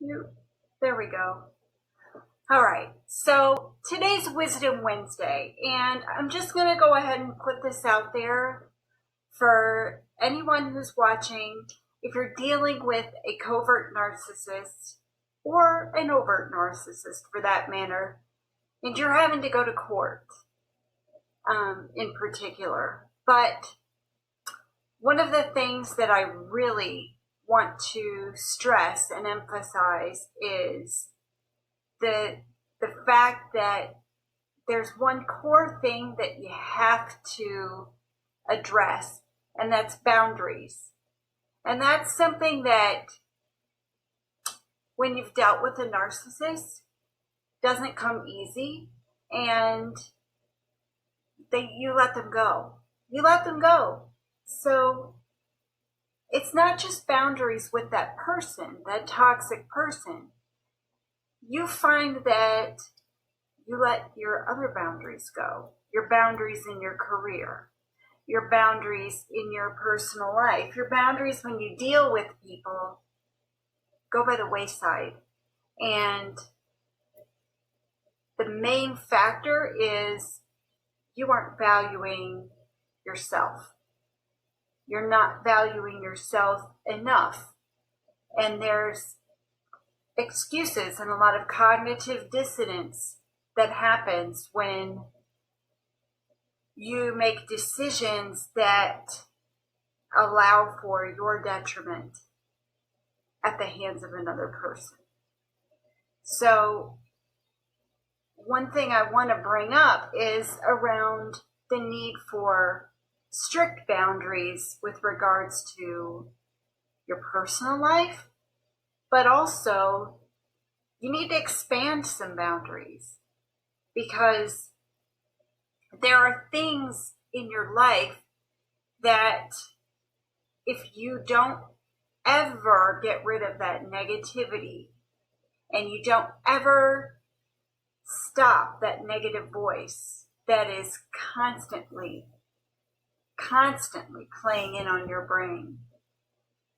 There we go. All right. So today's Wisdom Wednesday, and I'm just going to go ahead and put this out there for anyone who's watching. If you're dealing with a covert narcissist or an overt narcissist for that matter, and you're having to go to court in particular. But one of the things that I really want to stress and emphasize is the fact that there's one core thing that you have to address, and that's boundaries. And that's something that when you've dealt with a narcissist doesn't come easy, and you let them go. You let them go. So it's not just boundaries with that person, that toxic person. You find that you let your other boundaries go, your boundaries in your career, your boundaries in your personal life, your boundaries when you deal with people go by the wayside. And the main factor is you aren't valuing yourself. You're not valuing yourself enough. And there's excuses and a lot of cognitive dissonance that happens when you make decisions that allow for your detriment at the hands of another person. So one thing I want to bring up is around the need for strict boundaries with regards to your personal life, but also you need to expand some boundaries, because there are things in your life that if you don't ever get rid of that negativity and you don't ever stop that negative voice that is constantly playing in on your brain,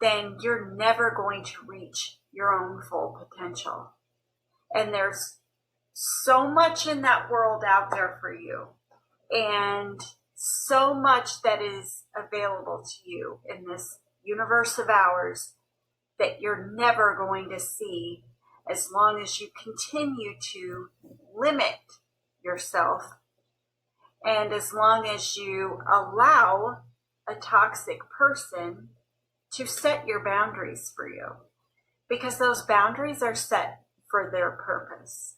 then you're never going to reach your own full potential. And there's so much in that world out there for you, and so much that is available to you in this universe of ours that you're never going to see as long as you continue to limit yourself, and as long as you allow a toxic person to set your boundaries for you, because those boundaries are set for their purpose.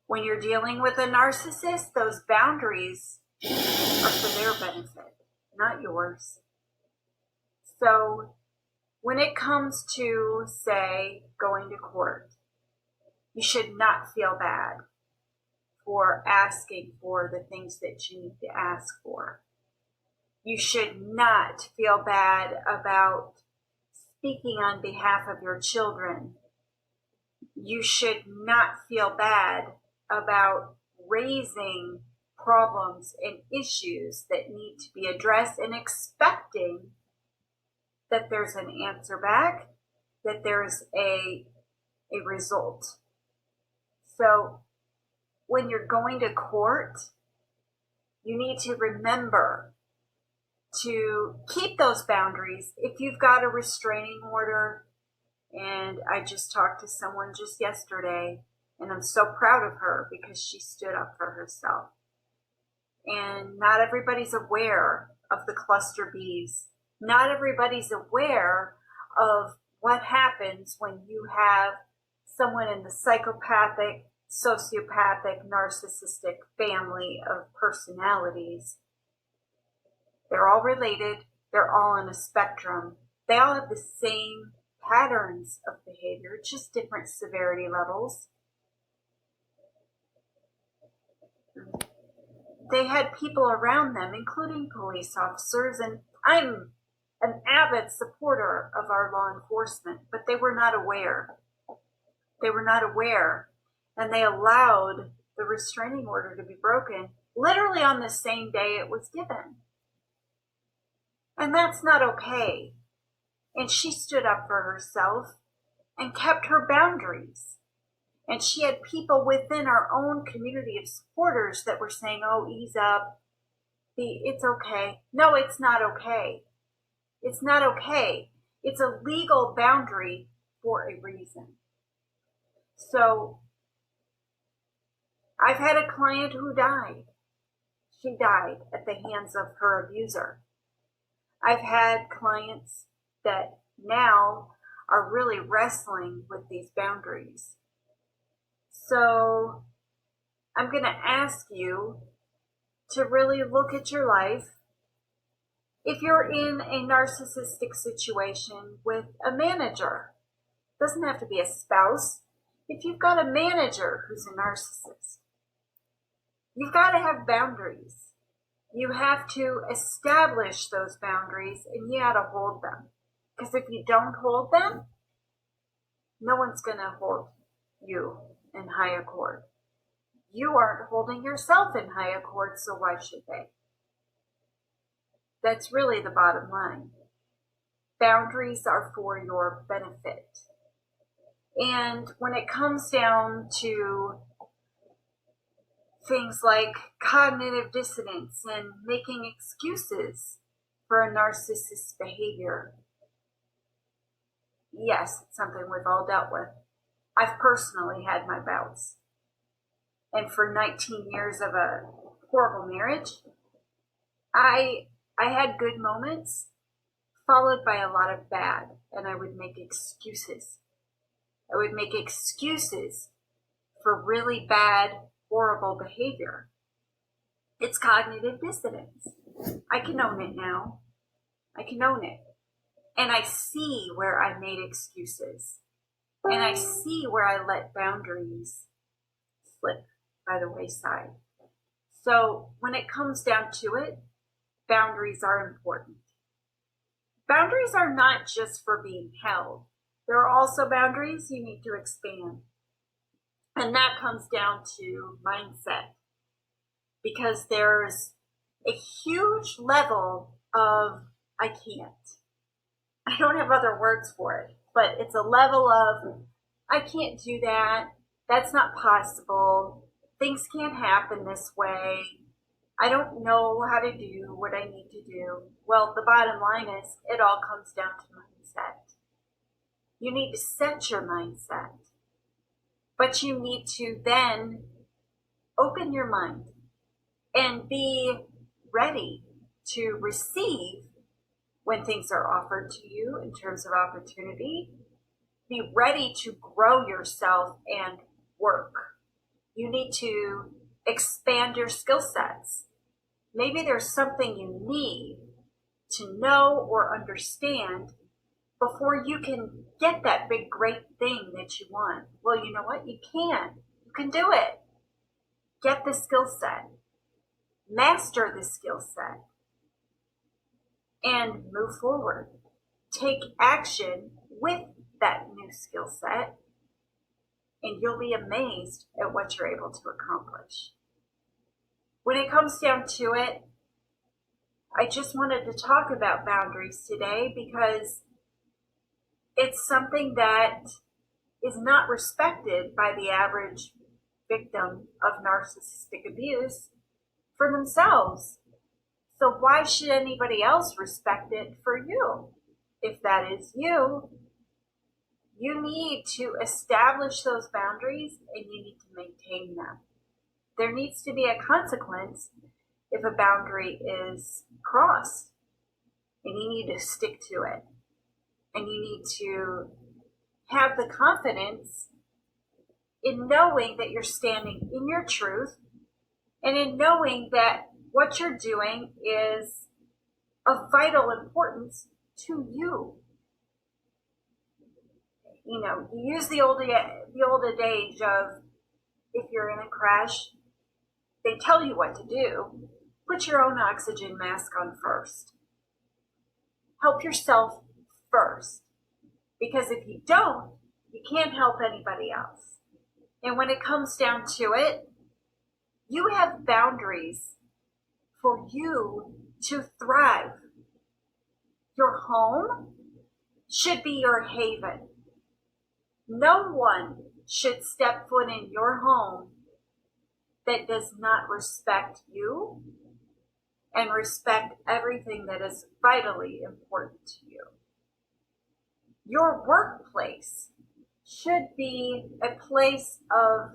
When you're dealing with a narcissist, those boundaries are for their benefit, not yours. So when it comes to, say, going to court, you should not feel bad for asking for the things that you need to ask for. You should not feel bad about speaking on behalf of your children. You should not feel bad about raising problems and issues that need to be addressed and expecting that there's an answer back, that there's a result. So when you're going to court, you need to remember to keep those boundaries. If you've got a restraining order, and I just talked to someone just yesterday, and I'm so proud of her because she stood up for herself. And not everybody's aware of the cluster Bs. Not everybody's aware of what happens when you have someone in the psychopathic, sociopathic, narcissistic family of personalities. They're all related. They're all on a spectrum. They all have the same patterns of behavior, just different severity levels. They had people around them, including police officers, and I'm an avid supporter of our law enforcement, but they were not aware. They were not aware, and they allowed the restraining order to be broken literally on the same day it was given. And that's not okay. And she stood up for herself, and kept her boundaries. And she had people within our own community of supporters that were saying, oh, ease up. It's okay. No, it's not okay. It's not okay. It's a legal boundary for a reason. So I've had a client who died. She died at the hands of her abuser. I've had clients that now are really wrestling with these boundaries. So I'm going to ask you to really look at your life. If you're in a narcissistic situation with a manager, it doesn't have to be a spouse. If you've got a manager who's a narcissist, you've got to have boundaries. You have to establish those boundaries and you got to hold them. Because if you don't hold them, no one's going to hold you in high accord. You aren't holding yourself in high accord, so why should they? That's really the bottom line. Boundaries are for your benefit. And when it comes down to things like cognitive dissonance and making excuses for a narcissist's behavior, yes, it's something we've all dealt with. I've personally had my bouts. And for 19 years of a horrible marriage, I had good moments followed by a lot of bad, and I would make excuses. I would make excuses for really bad, horrible behavior. It's cognitive dissonance. I can own it now. I can own it. And I see where I made excuses. And I see where I let boundaries slip by the wayside. So when it comes down to it, boundaries are important. Boundaries are not just for being held. There are also boundaries you need to expand. And that comes down to mindset. Because there's a huge level of I can't. I don't have other words for it, but it's a level of I can't do that. That's not possible. Things can't happen this way. I don't know how to do what I need to do. Well, the bottom line is it all comes down to mindset. You need to set your mindset, but you need to then open your mind and be ready to receive when things are offered to you in terms of opportunity. Be ready to grow yourself and work. You need to expand your skill sets. Maybe there's something you need to know or understand before you can get that big, great thing that you want. Well, you know what? You can. You can do it. Get the skill set. Master the skill set. And move forward. Take action with that new skill set, and you'll be amazed at what you're able to accomplish. When it comes down to it, I just wanted to talk about boundaries today because it's something that is not respected by the average victim of narcissistic abuse for themselves. So why should anybody else respect it for you? If that is you, you need to establish those boundaries and you need to maintain them. There needs to be a consequence if a boundary is crossed, and you need to stick to it. And you need to have the confidence in knowing that you're standing in your truth and in knowing that what you're doing is of vital importance to you. You know, you use the old adage of if you're in a crash, they tell you what to do. Put your own oxygen mask on first. Help yourself first. Because if you don't, you can't help anybody else. And when it comes down to it, you have boundaries for you to thrive. Your home should be your haven. No one should step foot in your home that does not respect you and respect everything that is vitally important to you. Your workplace should be a place of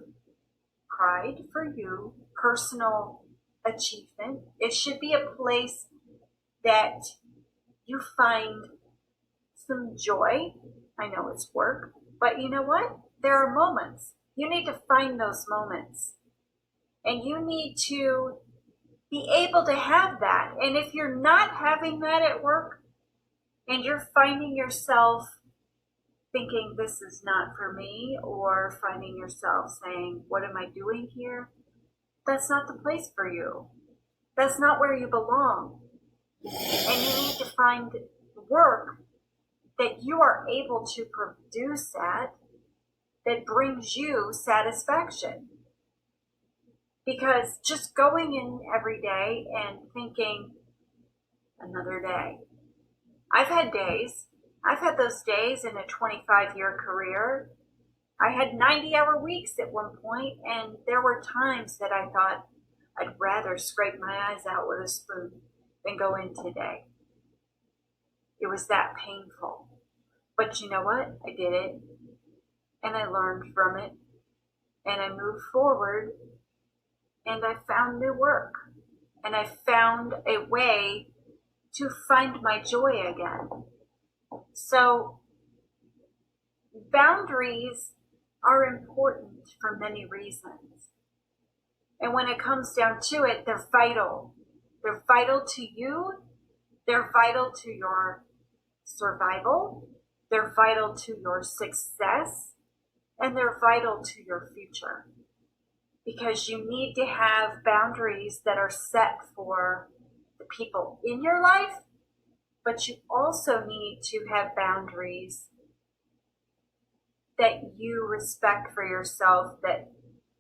pride for you, personal achievement. It should be a place that you find some joy. I know it's work, but you know what? There are moments. You need to find those moments. And you need to be able to have that. And if you're not having that at work and you're finding yourself thinking this is not for me, or finding yourself saying, what am I doing here? That's not the place for you. That's not where you belong. And you need to find work that you are able to produce at that brings you satisfaction. Because just going in every day and thinking, another day. I've had those days in a 25-year career. I had 90-hour weeks at one point, and there were times that I thought I'd rather scrape my eyes out with a spoon than go in today. It was that painful. But you know what? I did it, and I learned from it, and I moved forward, and I found new work, and I found a way to find my joy again. So boundaries are important for many reasons. And when it comes down to it, they're vital. They're vital to you. They're vital to your survival. They're vital to your success. And they're vital to your future. Because you need to have boundaries that are set for the people in your life, but you also need to have boundaries that you respect for yourself, that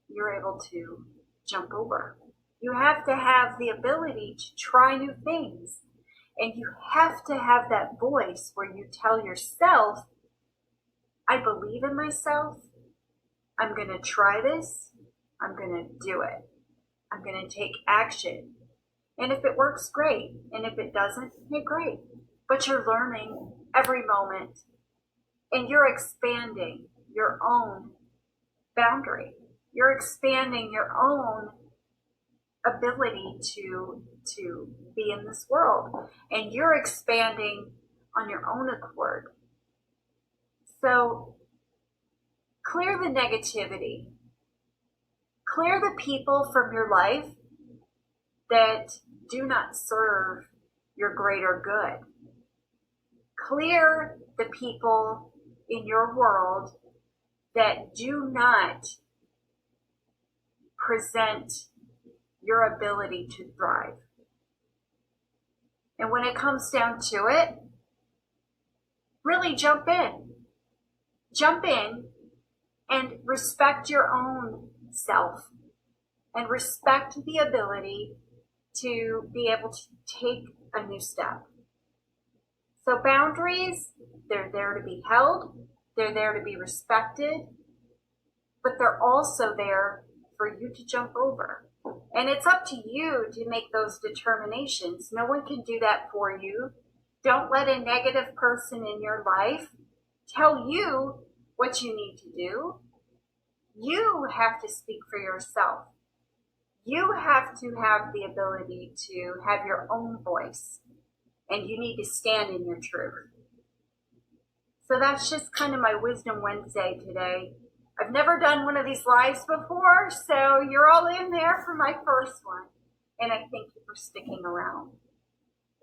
you're able to jump over. You have to have the ability to try new things. And you have to have that voice where you tell yourself, I believe in myself. I'm going to try this. I'm going to do it. I'm going to take action. And if it works, great. And if it doesn't, great. But you're learning every moment. And you're expanding your own boundary. You're expanding your own ability to be in this world. And you're expanding on your own accord. So clear the negativity. Clear the people from your life that do not serve your greater good. Clear the people in your world that do not present your ability to thrive. And when it comes down to it, really jump in. Jump in and respect your own self and respect the ability to be able to take a new step. So boundaries, they're there to be held, they're there to be respected, but they're also there for you to jump over. And it's up to you to make those determinations. No one can do that for you. Don't let a negative person in your life tell you what you need to do. You have to speak for yourself. You have to have the ability to have your own voice, and you need to stand in your truth. So that's just kind of my Wisdom Wednesday today. I've never done one of these lives before, so you're all in there for my first one. And I thank you for sticking around.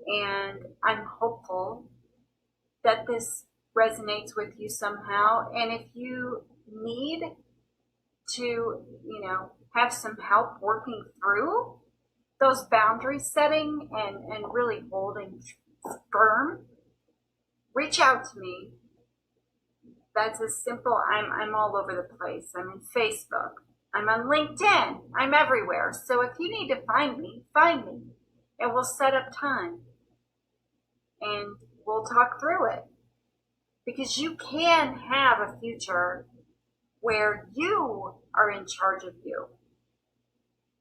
And I'm hopeful that this resonates with you somehow. And if you need to, have some help working through those boundary setting and really holding firm, reach out to me. That's as simple. I'm all over the place. I'm in Facebook. I'm on LinkedIn. I'm everywhere. So if you need to find me, and we'll set up time and we'll talk through it. Because you can have a future where you are in charge of you,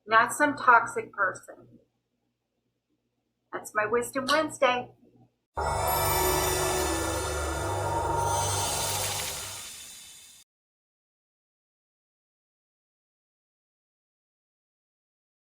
not some toxic person. That's my Wisdom Wednesday.